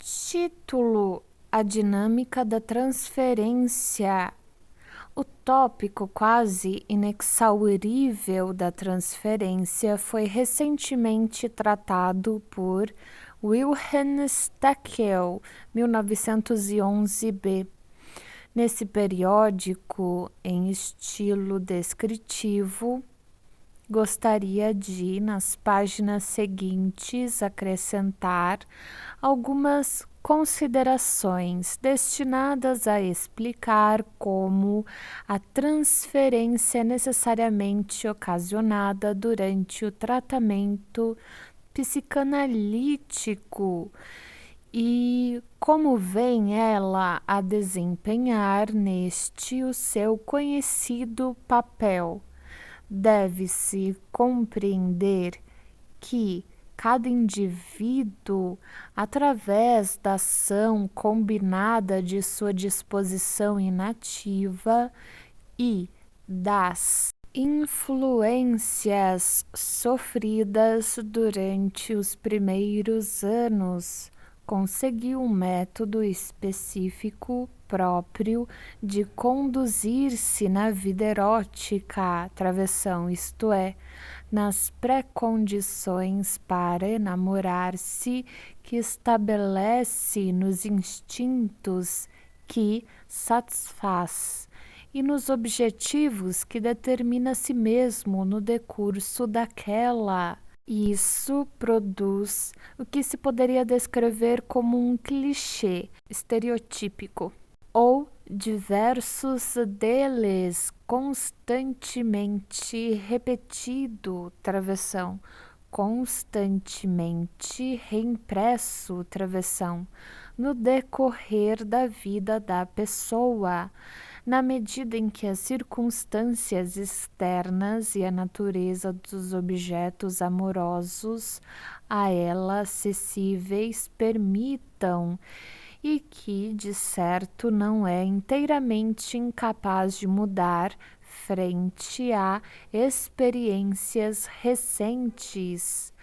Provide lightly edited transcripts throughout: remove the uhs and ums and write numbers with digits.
Título: A dinâmica da transferência. O tópico quase inexaurível da transferência foi recentemente tratado por Wilhelm Steckel, 1911b. Nesse periódico, em estilo descritivo, gostaria de, nas páginas seguintes, acrescentar algumas considerações destinadas a explicar como a transferência é necessariamente ocasionada durante o tratamento psicanalítico e como vem ela a desempenhar neste o seu conhecido papel. Deve-se compreender que cada indivíduo, através da ação combinada de sua disposição inativa e das influências sofridas durante os primeiros anos, conseguiu um método específico próprio de conduzir-se na vida erótica, travessão, isto é, nas pré-condições para enamorar-se que estabelece nos instintos que satisfaz e nos objetivos que determina a si mesmo no decurso daquela. Isso produz o que se poderia descrever como um clichê estereotípico, ou diversos deles constantemente repetido, travessão, constantemente reimpresso, travessão, no decorrer da vida da pessoa, na medida em que as circunstâncias externas e a natureza dos objetos amorosos a ela acessíveis permitam, e que, de certo, não é inteiramente incapaz de mudar frente a experiências recentes.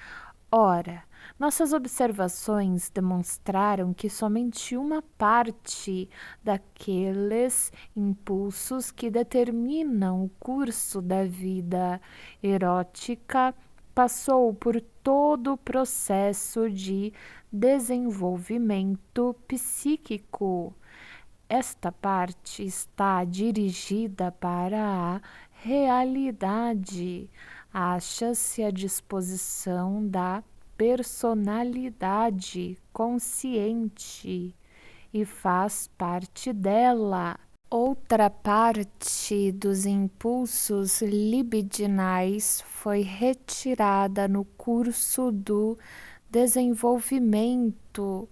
Ora, nossas observações demonstraram que somente uma parte daqueles impulsos que determinam o curso da vida erótica passou por todo o processo de desenvolvimento psíquico. Esta parte está dirigida para a realidade. Acha-se à disposição da personalidade consciente e faz parte dela. Outra parte dos impulsos libidinais foi retirada no curso do desenvolvimento,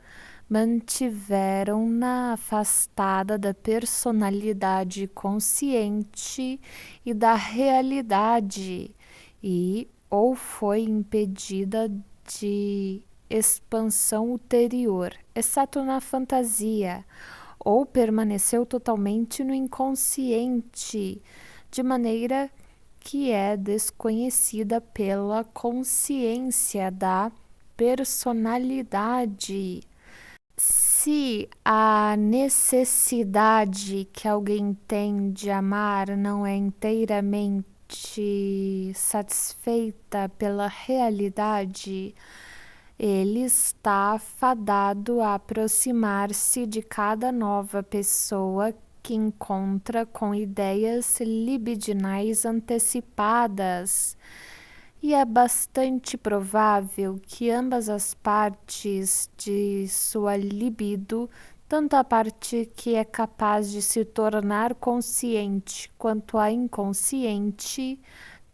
mantiveram-na afastada da personalidade consciente e da realidade, e ou foi impedida de expansão ulterior, exceto na fantasia, ou permaneceu totalmente no inconsciente, de maneira que é desconhecida pela consciência da personalidade. Se a necessidade que alguém tem de amar não é inteiramente satisfeita pela realidade, ele está fadado a aproximar-se de cada nova pessoa que encontra com ideias libidinais antecipadas. E é bastante provável que ambas as partes de sua libido, tanto a parte que é capaz de se tornar consciente quanto a inconsciente,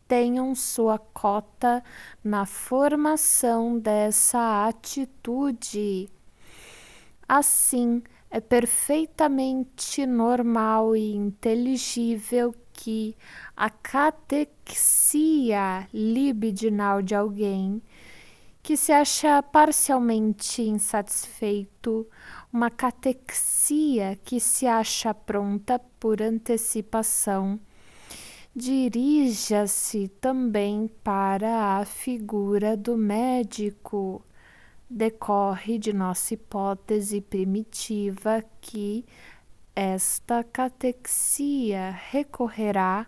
tenham sua cota na formação dessa atitude. Assim, é perfeitamente normal e inteligível que a catexia libidinal de alguém que se acha parcialmente insatisfeito, uma catexia que se acha pronta por antecipação, dirija-se também para a figura do médico, decorre de nossa hipótese primitiva que esta catexia recorrerá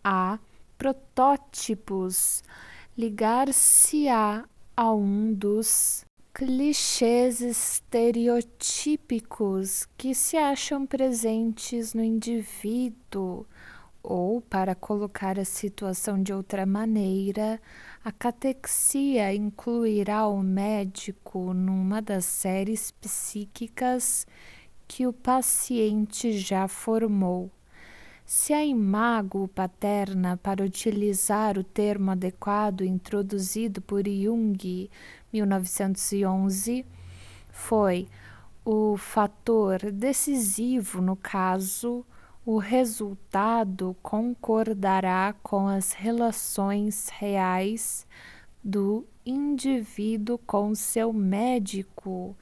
a protótipos, ligar-se-á a um dos clichês estereotípicos que se acham presentes no indivíduo. Ou, para colocar a situação de outra maneira, a catexia incluirá o médico numa das séries psíquicas que o paciente já formou. Se a imago paterna, para utilizar o termo adequado introduzido por Jung, 1911, foi o fator decisivo no caso, o resultado concordará com as relações reais do indivíduo com seu médico,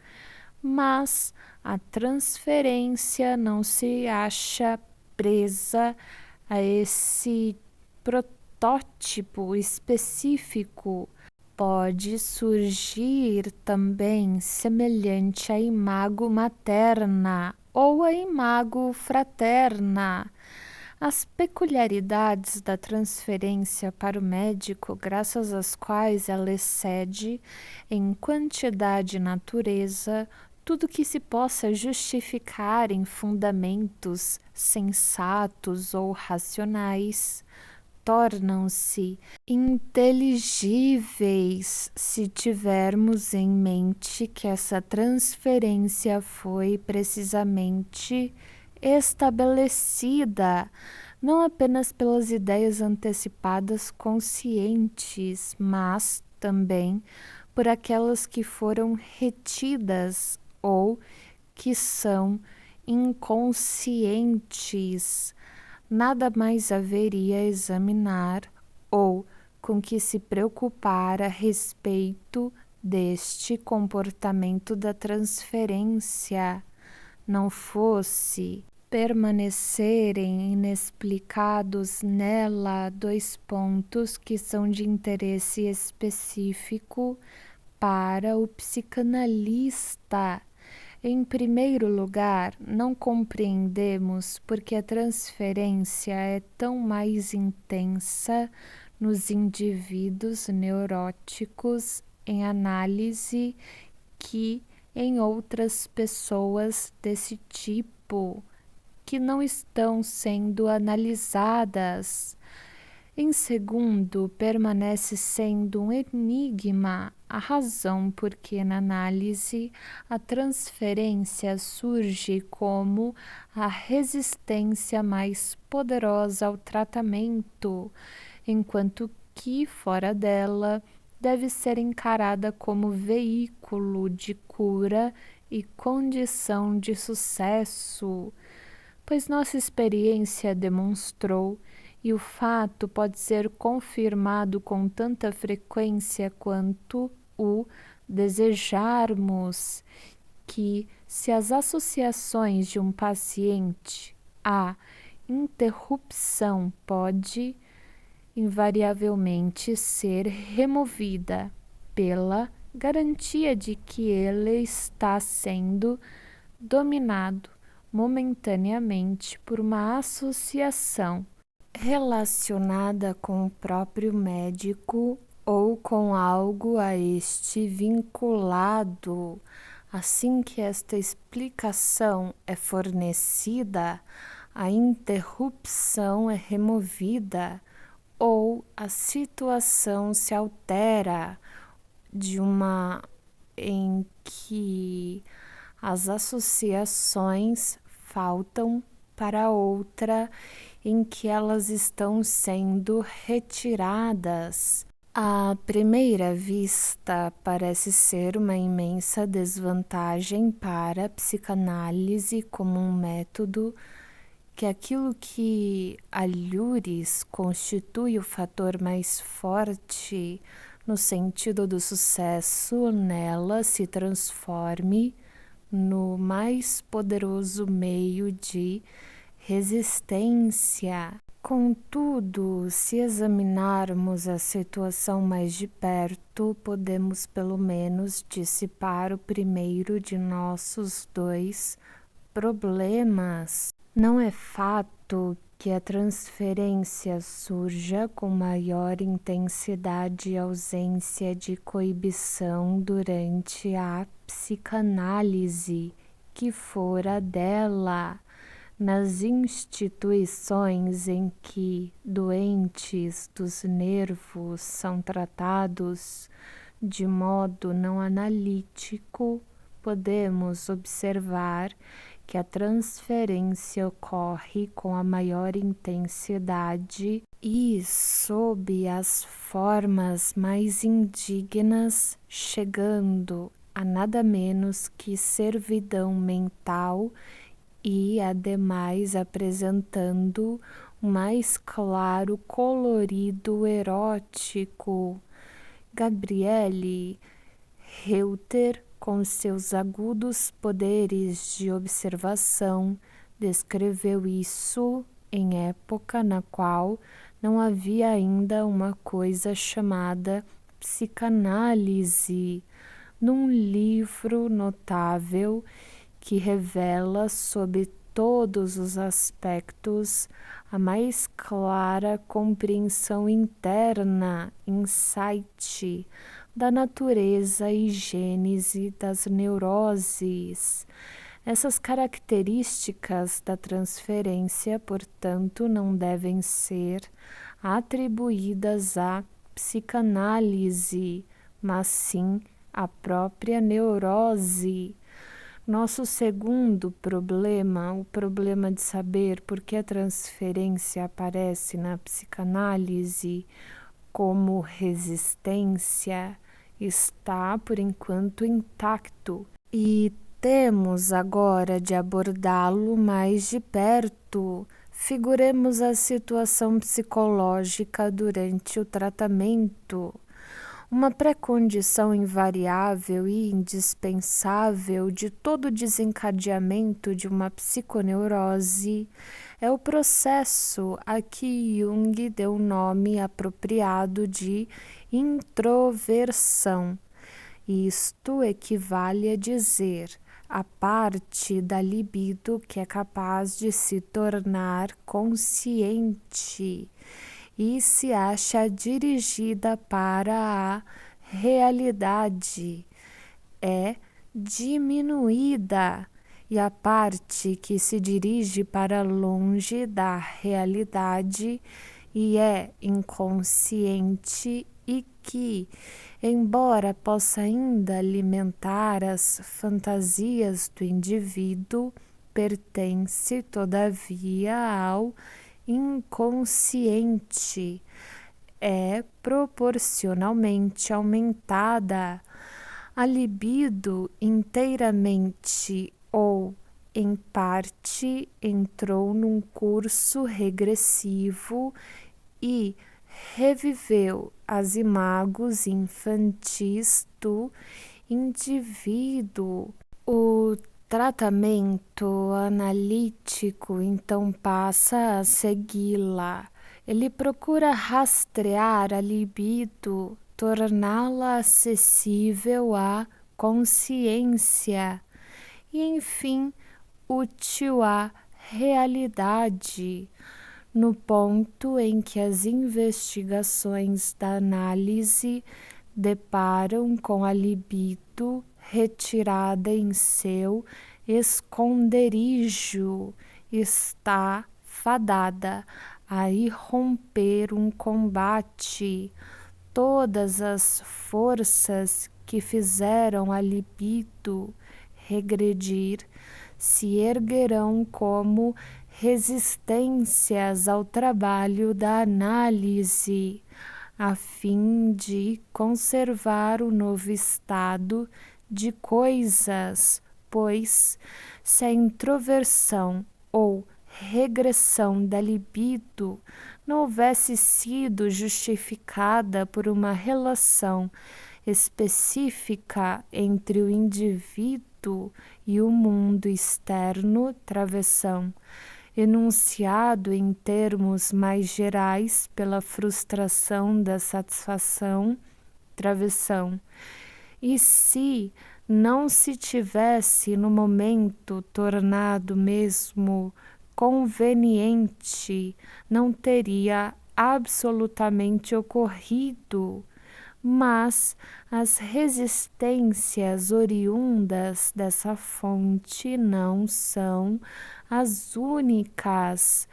mas a transferência não se acha presa a esse protótipo específico. Pode surgir também semelhante à imago materna ou à imago fraterna. As peculiaridades da transferência para o médico, graças às quais ela excede em quantidade e natureza tudo que se possa justificar em fundamentos sensatos ou racionais, tornam-se inteligíveis se tivermos em mente que essa transferência foi precisamente estabelecida não apenas pelas ideias antecipadas conscientes, mas também por aquelas que foram retidas ou que são inconscientes. Nada mais haveria a examinar ou com que se preocupar a respeito deste comportamento da transferência, não fosse permanecerem inexplicados nela dois pontos que são de interesse específico para o psicanalista. Em primeiro lugar, não compreendemos porque a transferência é tão mais intensa nos indivíduos neuróticos em análise que em outras pessoas desse tipo, que não estão sendo analisadas. Em segundo, permanece sendo um enigma a razão por que na análise a transferência surge como a resistência mais poderosa ao tratamento, enquanto que fora dela deve ser encarada como veículo de cura e condição de sucesso, pois nossa experiência demonstrou, e o fato pode ser confirmado com tanta frequência quanto o desejarmos, que se as associações de um paciente à interrupção pode invariavelmente ser removida pela garantia de que ele está sendo dominado momentaneamente por uma associação relacionada com o próprio médico ou com algo a este vinculado. Assim que esta explicação é fornecida, a interrupção é removida ou a situação se altera de uma em que as associações faltam para outra em que elas estão sendo retiradas. À primeira vista, parece ser uma imensa desvantagem para a psicanálise como um método que aquilo que a Lures constitui o fator mais forte no sentido do sucesso nela se transforme no mais poderoso meio de resistência. Contudo, se examinarmos a situação mais de perto, podemos pelo menos dissipar o primeiro de nossos dois problemas. Não é fato que a transferência surja com maior intensidade e ausência de coibição durante a psicanálise que fora dela. Nas instituições em que doentes dos nervos são tratados de modo não analítico, podemos observar que a transferência ocorre com a maior intensidade e sob as formas mais indignas, chegando a nada menos que servidão mental e, ademais, apresentando um mais claro colorido erótico. Gabriele Reuter, com seus agudos poderes de observação, descreveu isso em época na qual não havia ainda uma coisa chamada psicanálise, num livro notável que revela sob todos os aspectos a mais clara compreensão interna, insight, da natureza e gênese das neuroses. Essas características da transferência, portanto, não devem ser atribuídas à psicanálise, mas sim à própria neurose. Nosso segundo problema, o problema de saber por que a transferência aparece na psicanálise como resistência, está por enquanto intacto e temos agora de abordá-lo mais de perto. Figuremos a situação psicológica durante o tratamento. Uma pré-condição invariável e indispensável de todo desencadeamento de uma psiconeurose é o processo a que Jung deu nome apropriado de introversão. Isto equivale a dizer a parte da libido que é capaz de se tornar consciente e se acha dirigida para a realidade, é diminuída, e a parte que se dirige para longe da realidade e é inconsciente e que, embora possa ainda alimentar as fantasias do indivíduo, pertence todavia ao inconsciente, é proporcionalmente aumentada. A libido inteiramente ou em parte entrou num curso regressivo e reviveu as imagos infantis do indivíduo. O tratamento analítico então passa a segui-la. Ele procura rastrear a libido, torná-la acessível à consciência e, enfim, útil à realidade. No ponto em que as investigações da análise deparam com a libido retirada em seu esconderijo, está fadada a irromper um combate. Todas as forças que fizeram a libido regredir se erguerão como resistências ao trabalho da análise, a fim de conservar o novo estado de coisas, pois se a introversão ou regressão da libido não houvesse sido justificada por uma relação específica entre o indivíduo e o mundo externo, travessão, enunciado em termos mais gerais pela frustração da satisfação, travessão. E se não se tivesse no momento tornado mesmo conveniente, não teria absolutamente ocorrido, mas as resistências oriundas dessa fonte não são as únicas,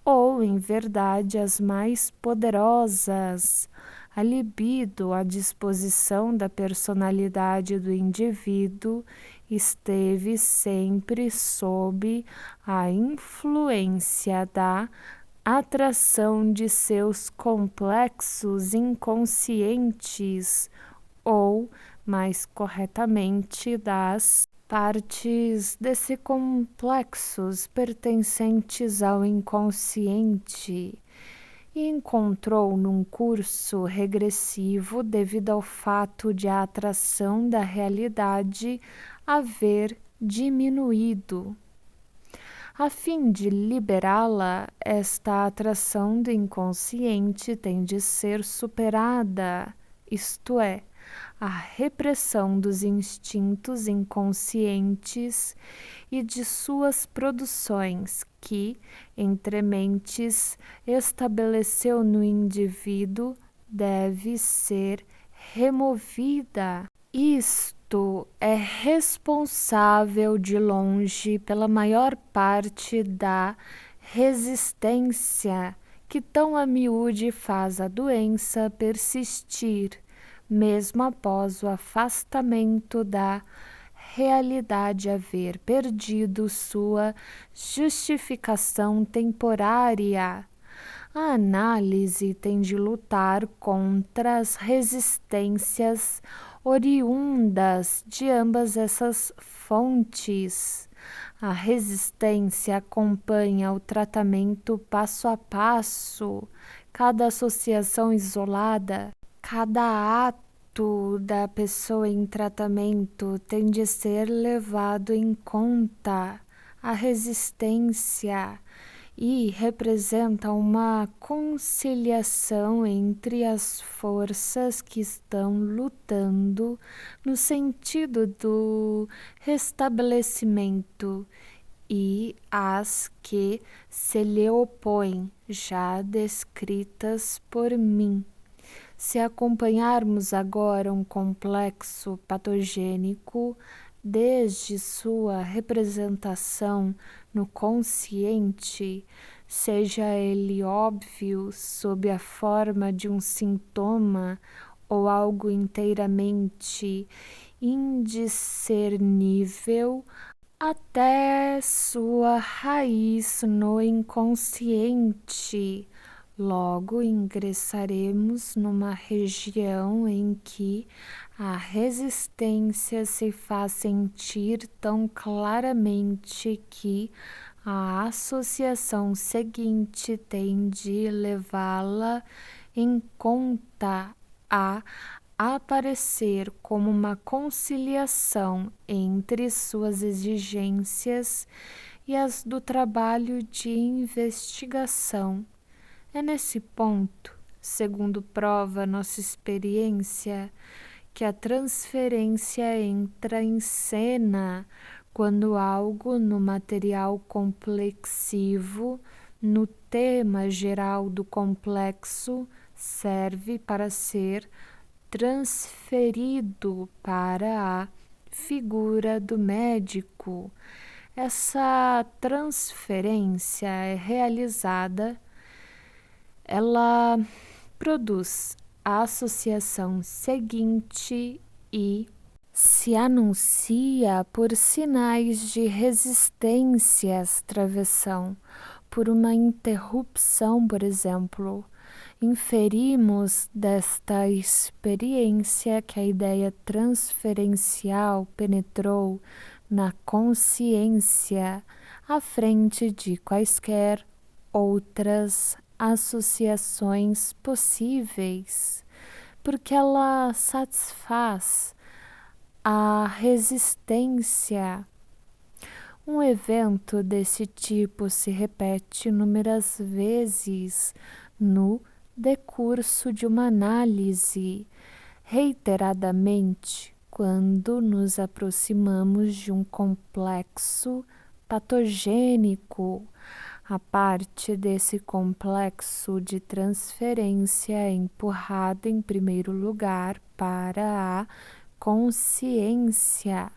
ou, em verdade, as mais poderosas. A libido, à disposição da personalidade do indivíduo, esteve sempre sob a influência da atração de seus complexos inconscientes, ou, mais corretamente, das partes desse complexos pertencentes ao inconsciente, e encontrou num curso regressivo devido ao fato de a atração da realidade haver diminuído. A fim de liberá-la, esta atração do inconsciente tem de ser superada, isto é, a repressão dos instintos inconscientes e de suas produções que, entre mentes, estabeleceu no indivíduo, deve ser removida. Isto é responsável de longe pela maior parte da resistência que tão a miúde faz a doença persistir, mesmo após o afastamento da realidade haver perdido sua justificação temporária. A análise tem de lutar contra as resistências oriundas de ambas essas fontes. A resistência acompanha o tratamento passo a passo, cada associação isolada, cada ato da pessoa em tratamento tem de ser levado em conta. A resistência e representa uma conciliação entre as forças que estão lutando no sentido do restabelecimento e as que se lhe opõem, já descritas por mim. Se acompanharmos agora um complexo patogênico, desde sua representação no consciente, seja ele óbvio sob a forma de um sintoma ou algo inteiramente indiscernível, até sua raiz no inconsciente. Logo ingressaremos numa região em que a resistência se faz sentir tão claramente que a associação seguinte tem de levá-la em conta a aparecer como uma conciliação entre suas exigências e as do trabalho de investigação. É nesse ponto, segundo prova nossa experiência, que a transferência entra em cena quando algo no material complexivo, no tema geral do complexo, serve para ser transferido para a figura do médico. Essa transferência é realizada, ela produz a associação seguinte e se anuncia por sinais de resistências, travessão, por uma interrupção, por exemplo. Inferimos desta experiência que a ideia transferencial penetrou na consciência à frente de quaisquer outras associações possíveis, porque ela satisfaz a resistência. Um evento desse tipo se repete inúmeras vezes no decurso de uma análise, reiteradamente, quando nos aproximamos de um complexo patogênico. A parte desse complexo de transferência é empurrada em primeiro lugar para a consciência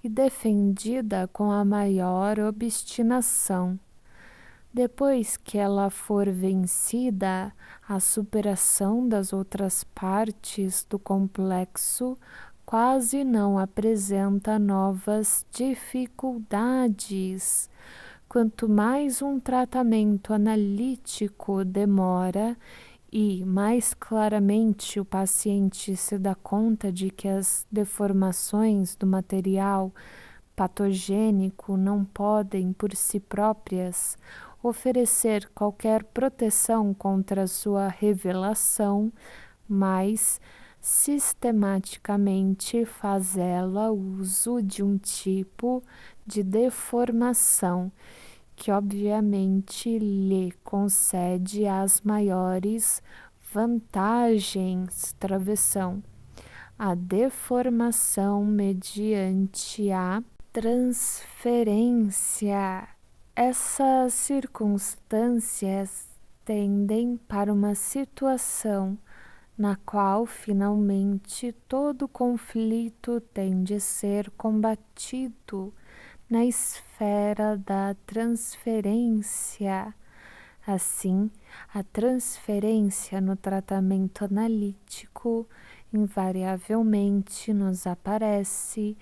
e defendida com a maior obstinação. Depois que ela for vencida, a superação das outras partes do complexo quase não apresenta novas dificuldades. Quanto mais um tratamento analítico demora e mais claramente o paciente se dá conta de que as deformações do material patogênico não podem, por si próprias, oferecer qualquer proteção contra sua revelação, mas sistematicamente faz ela uso de um tipo de deformação que obviamente lhe concede as maiores vantagens. Travessão. A deformação mediante a transferência. Essas circunstâncias tendem para uma situação na qual finalmente todo conflito tem de ser combatido na esfera da transferência. Assim, a transferência no tratamento analítico invariavelmente nos aparece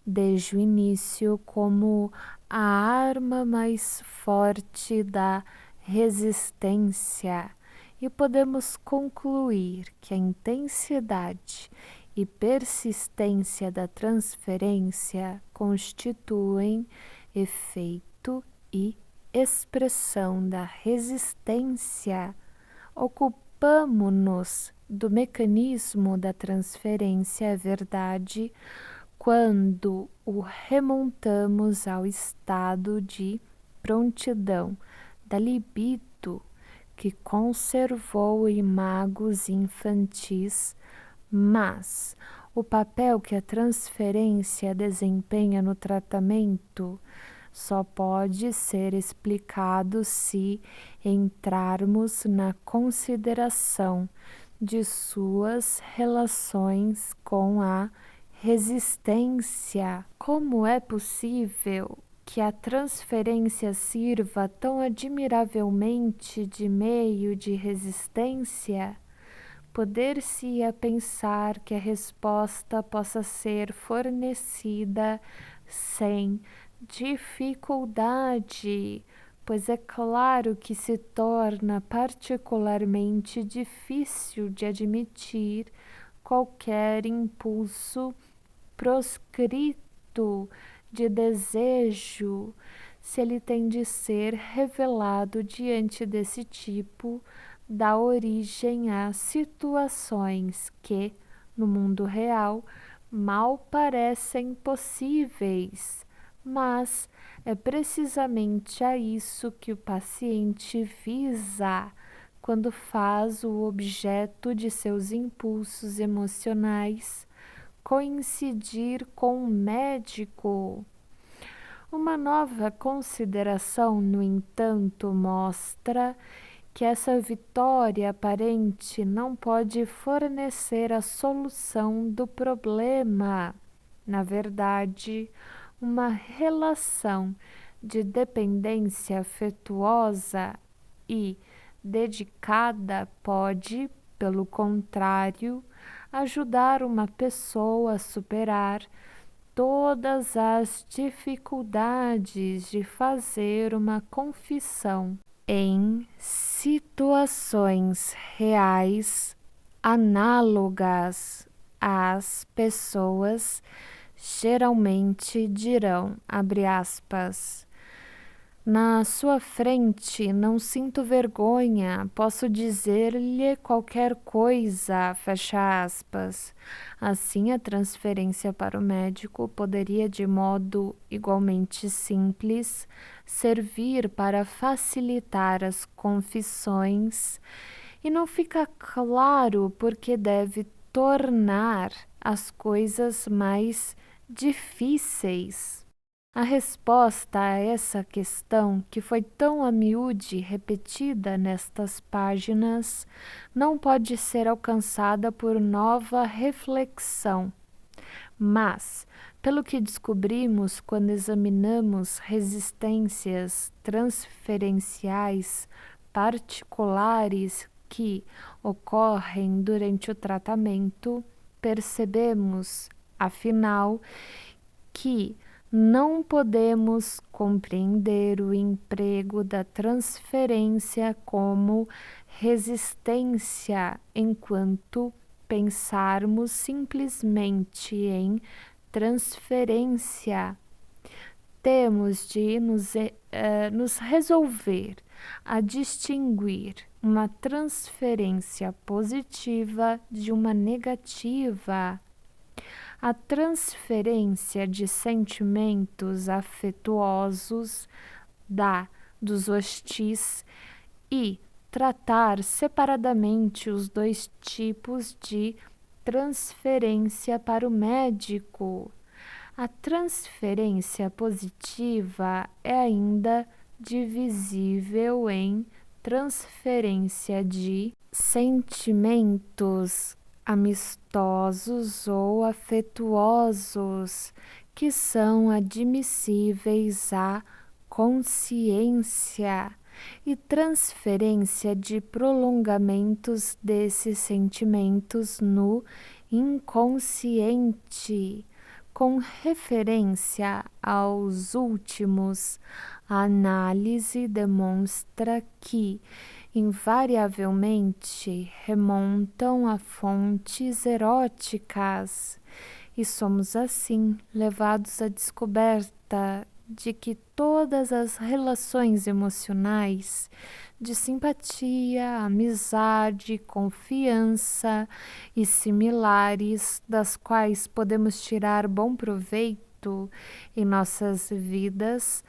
desde o início como a arma mais forte da resistência, e podemos concluir que a intensidade e persistência da transferência constituem efeito e expressão da resistência. Ocupamo-nos do mecanismo da transferência, é verdade, quando o remontamos ao estado de prontidão da libido que conservou imagos infantis, mas o papel que a transferência desempenha no tratamento só pode ser explicado se entrarmos na consideração de suas relações com a resistência. Como é possível que a transferência sirva tão admiravelmente de meio de resistência? Poder-se-ia pensar que a resposta possa ser fornecida sem dificuldade, pois é claro que se torna particularmente difícil de admitir qualquer impulso proscrito de desejo, se ele tem de ser revelado diante desse tipo, dá origem a situações que, no mundo real, mal parecem possíveis, mas é precisamente a isso que o paciente visa quando faz o objeto de seus impulsos emocionais coincidir com o médico. Uma nova consideração, no entanto, mostra que essa vitória aparente não pode fornecer a solução do problema. Na verdade, uma relação de dependência afetuosa e dedicada pode, pelo contrário, ajudar uma pessoa a superar todas as dificuldades de fazer uma confissão em situações reais análogas. As pessoas geralmente dirão, abre aspas, Na sua frente, não sinto vergonha, posso dizer-lhe qualquer coisa, fecha aspas. Assim, a transferência para o médico poderia, de modo igualmente simples, servir para facilitar as confissões, e não fica claro porque deve tornar as coisas mais difíceis. A resposta a essa questão, que foi tão a miúde repetida nestas páginas, não pode ser alcançada por nova reflexão, mas, pelo que descobrimos quando examinamos resistências transferenciais particulares que ocorrem durante o tratamento, percebemos, afinal, que não podemos compreender o emprego da transferência como resistência enquanto pensarmos simplesmente em transferência. Temos de nos resolver a distinguir uma transferência positiva de uma negativa. A transferência de sentimentos afetuosos dos hostis e tratar separadamente os dois tipos de transferência para o médico. A transferência positiva é ainda divisível em transferência de sentimentos amistosos ou afetuosos, que são admissíveis à consciência, e transferência de prolongamentos desses sentimentos no inconsciente. Com referência aos últimos, a análise demonstra que invariavelmente remontam a fontes eróticas, e somos assim levados à descoberta de que todas as relações emocionais de simpatia, amizade, confiança e similares, das quais podemos tirar bom proveito em nossas vidas,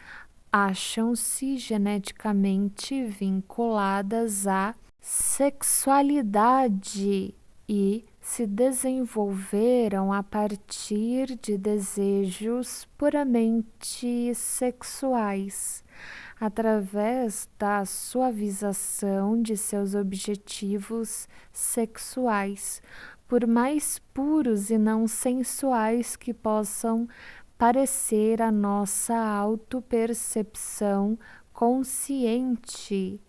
acham-se geneticamente vinculadas à sexualidade e se desenvolveram a partir de desejos puramente sexuais, através da suavização de seus objetivos sexuais, por mais puros e não sensuais que possam parecer a nossa autopercepção consciente.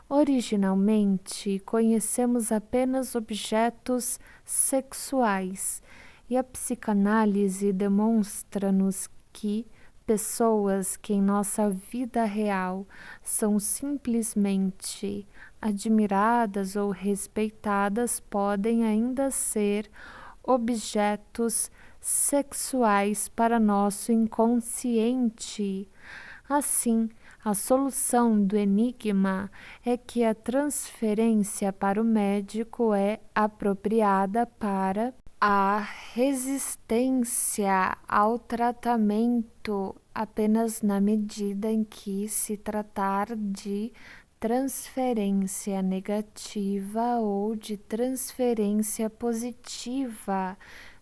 Originalmente, conhecemos apenas objetos sexuais, e a psicanálise demonstra-nos que pessoas que em nossa vida real são simplesmente admiradas ou respeitadas podem ainda ser objetos sexuais para nosso inconsciente. Assim, a solução do enigma é que a transferência para o médico é apropriada para a resistência ao tratamento apenas na medida em que se tratar de transferência negativa ou de transferência positiva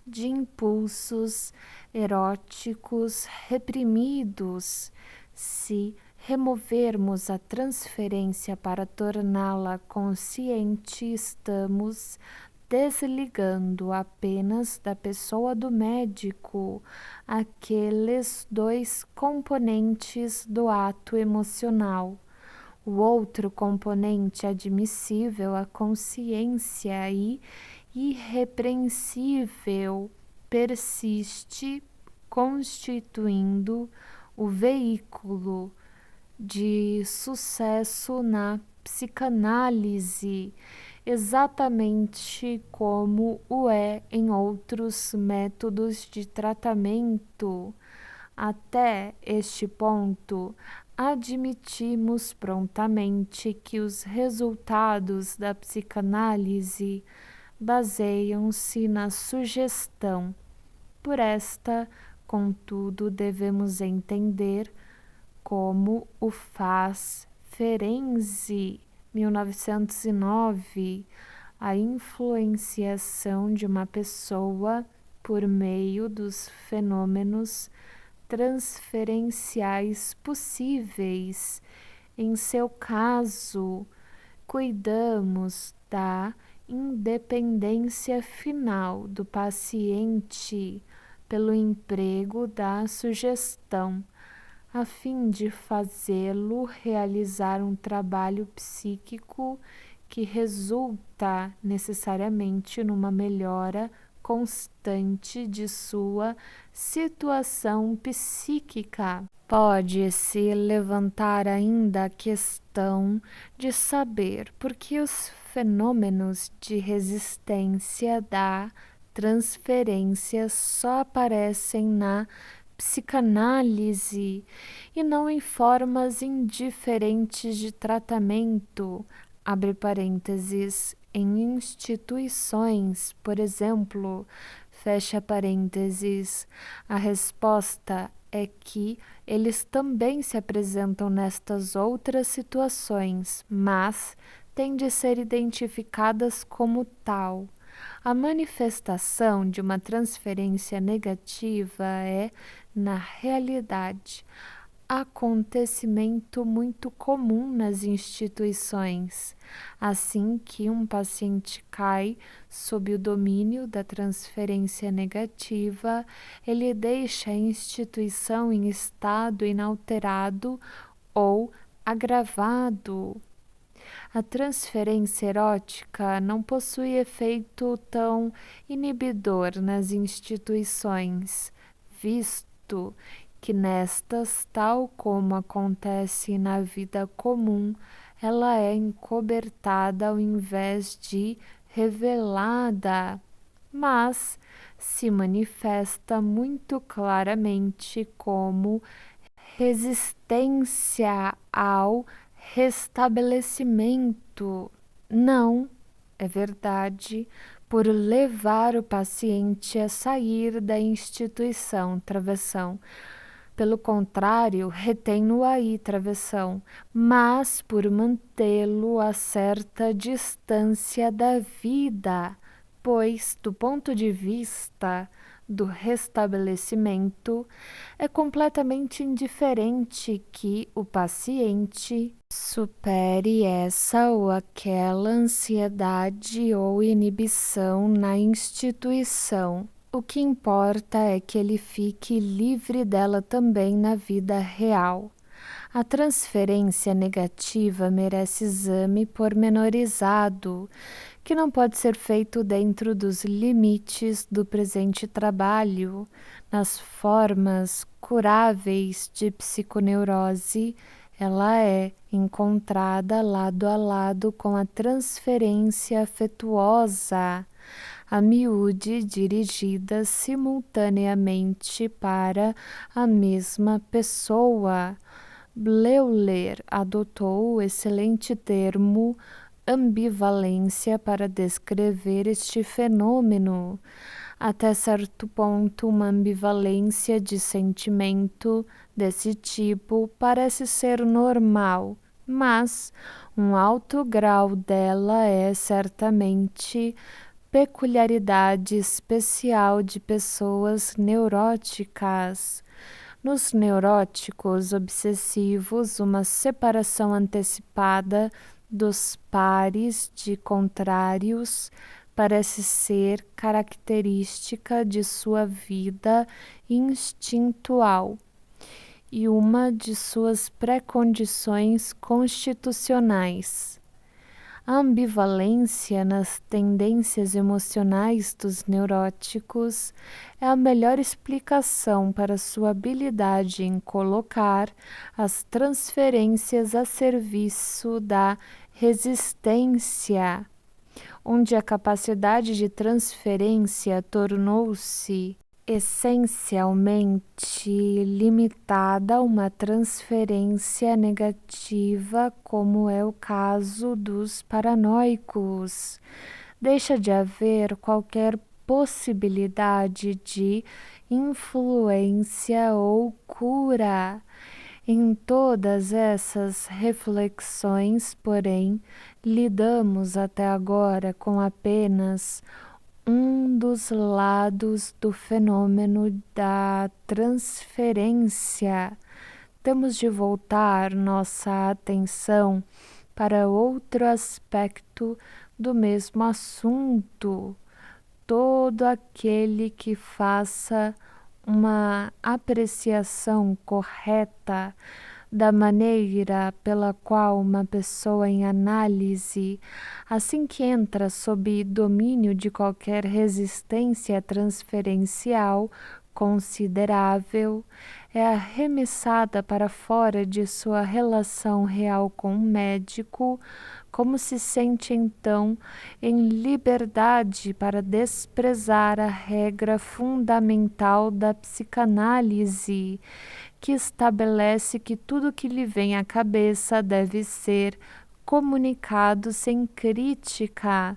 de impulsos eróticos reprimidos. Se removermos a transferência para torná-la consciente, estamos desligando apenas da pessoa do médico aqueles dois componentes do ato emocional. O outro componente admissível, a consciência e irrepreensível, persiste, constituindo o veículo de sucesso na psicanálise, exatamente como o é em outros métodos de tratamento. Até este ponto, admitimos prontamente que os resultados da psicanálise baseiam-se na sugestão. Por esta, contudo, devemos entender como o faz Ferenczi, 1909, a influenciação de uma pessoa por meio dos fenômenos transferenciais possíveis. Em seu caso, cuidamos da independência final do paciente pelo emprego da sugestão, a fim de fazê-lo realizar um trabalho psíquico que resulta necessariamente numa melhora constante de sua situação psíquica. Pode-se levantar ainda a questão de saber por que os fenômenos de resistência da transferência só aparecem na psicanálise e não em formas indiferentes de tratamento, abre parênteses, em instituições, por exemplo, fecha parênteses. A resposta é que eles também se apresentam nestas outras situações, mas têm de ser identificadas como tal. A manifestação de uma transferência negativa é, na realidade, acontecimento muito comum nas instituições. Assim que um paciente cai sob o domínio da transferência negativa, ele deixa a instituição em estado inalterado ou agravado. A transferência erótica não possui efeito tão inibidor nas instituições, visto que nestas, tal como acontece na vida comum, ela é encobertada ao invés de revelada, mas se manifesta muito claramente como resistência ao restabelecimento. Não, é verdade, por levar o paciente a sair da instituição, travessão. Pelo contrário, retém-no aí, travessão, mas por mantê-lo a certa distância da vida, pois, do ponto de vista do restabelecimento, é completamente indiferente que o paciente supere essa ou aquela ansiedade ou inibição na instituição. O que importa é que ele fique livre dela também na vida real. A transferência negativa merece exame pormenorizado, que não pode ser feito dentro dos limites do presente trabalho. Nas formas curáveis de psiconeurose, ela é encontrada lado a lado com a transferência afetuosa, a miúde dirigida simultaneamente para a mesma pessoa. Bleuler adotou o excelente termo ambivalência para descrever este fenômeno. Até certo ponto, uma ambivalência de sentimento desse tipo parece ser normal, mas um alto grau dela é certamente peculiaridade especial de pessoas neuróticas. Nos neuróticos obsessivos, uma separação antecipada dos pares de contrários parece ser característica de sua vida instintual e uma de suas pré-condições constitucionais. A ambivalência nas tendências emocionais dos neuróticos é a melhor explicação para sua habilidade em colocar as transferências a serviço da resistência, onde a capacidade de transferência tornou-se essencialmente limitada a uma transferência negativa, como é o caso dos paranoicos. Deixa de haver qualquer possibilidade de influência ou cura. Em todas essas reflexões, porém, lidamos até agora com apenas um dos lados do fenômeno da transferência. Temos de voltar nossa atenção para outro aspecto do mesmo assunto. Todo aquele que faça uma apreciação correta da maneira pela qual uma pessoa em análise, assim que entra sob domínio de qualquer resistência transferencial considerável, é arremessada para fora de sua relação real com o médico, como se sente então em liberdade para desprezar a regra fundamental da psicanálise, que estabelece que tudo que lhe vem à cabeça deve ser comunicado sem crítica.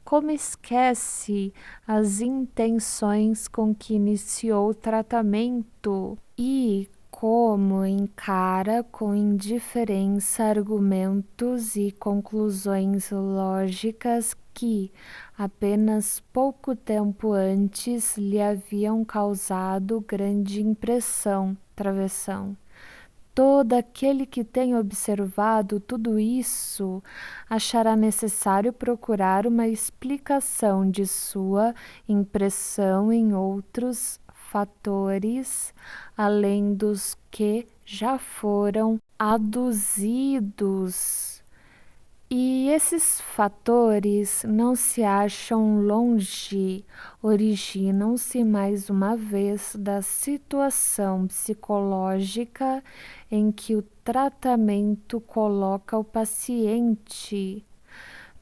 Como esquece as intenções com que iniciou o tratamento e como encara com indiferença argumentos e conclusões lógicas que apenas pouco tempo antes lhe haviam causado grande impressão. Travessão. Todo aquele que tem observado tudo isso achará necessário procurar uma explicação de sua impressão em outros fatores, além dos que já foram aduzidos. E esses fatores não se acham longe, originam-se mais uma vez da situação psicológica em que o tratamento coloca o paciente.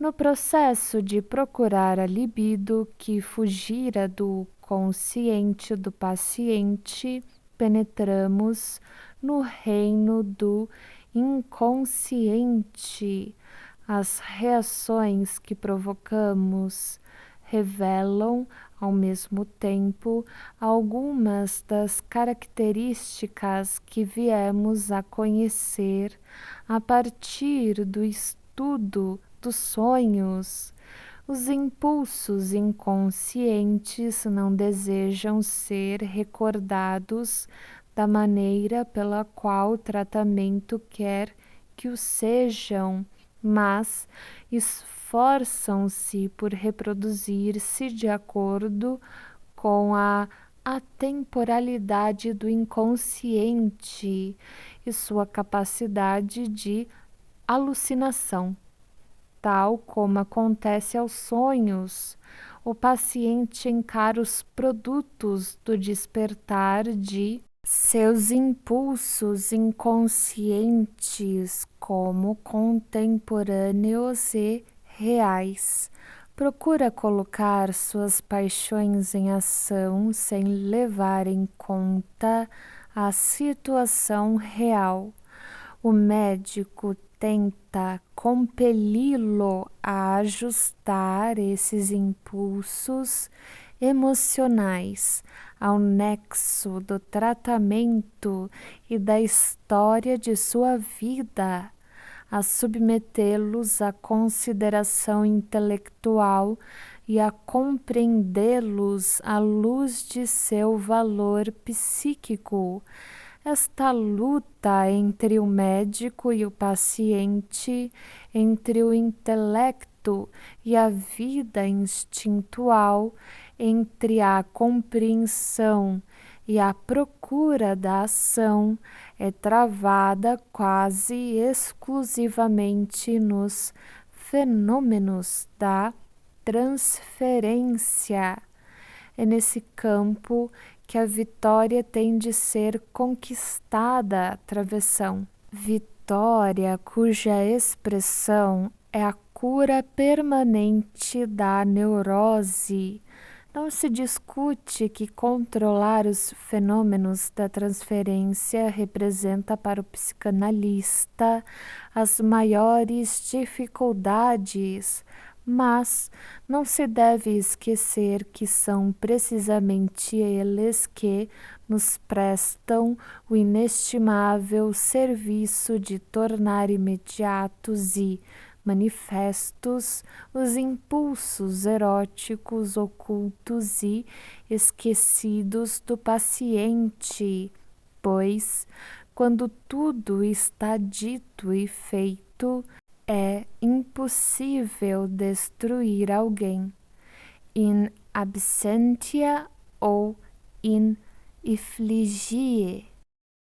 No processo de procurar a libido que fugira do consciente do paciente, penetramos no reino do inconsciente. As reações que provocamos revelam, ao mesmo tempo, algumas das características que viemos a conhecer a partir do estudo dos sonhos. Os impulsos inconscientes não desejam ser recordados da maneira pela qual o tratamento quer que o sejam, mas esforçam-se por reproduzir-se de acordo com a atemporalidade do inconsciente e sua capacidade de alucinação. Tal como acontece aos sonhos, o paciente encara os produtos do despertar de seus impulsos inconscientes como contemporâneos e reais. Procura colocar suas paixões em ação sem levar em conta a situação real. O médico tenta compeli-lo a ajustar esses impulsos emocionais ao nexo do tratamento e da história de sua vida, a submetê-los à consideração intelectual e a compreendê-los à luz de seu valor psíquico. Esta luta entre o médico e o paciente, entre o intelecto e a vida instintual, entre a compreensão e a procura da ação, é travada quase exclusivamente nos fenômenos da transferência. É nesse campo que a vitória tem de ser conquistada. Travessão. Vitória cuja expressão é a cura permanente da neurose, Não se discute que controlar os fenômenos da transferência representa para o psicanalista as maiores dificuldades, mas não se deve esquecer que são precisamente eles que nos prestam o inestimável serviço de tornar imediatos e manifestos os impulsos eróticos ocultos e esquecidos do paciente, pois, quando tudo está dito e feito, é impossível destruir alguém, in absentia ou in effligie.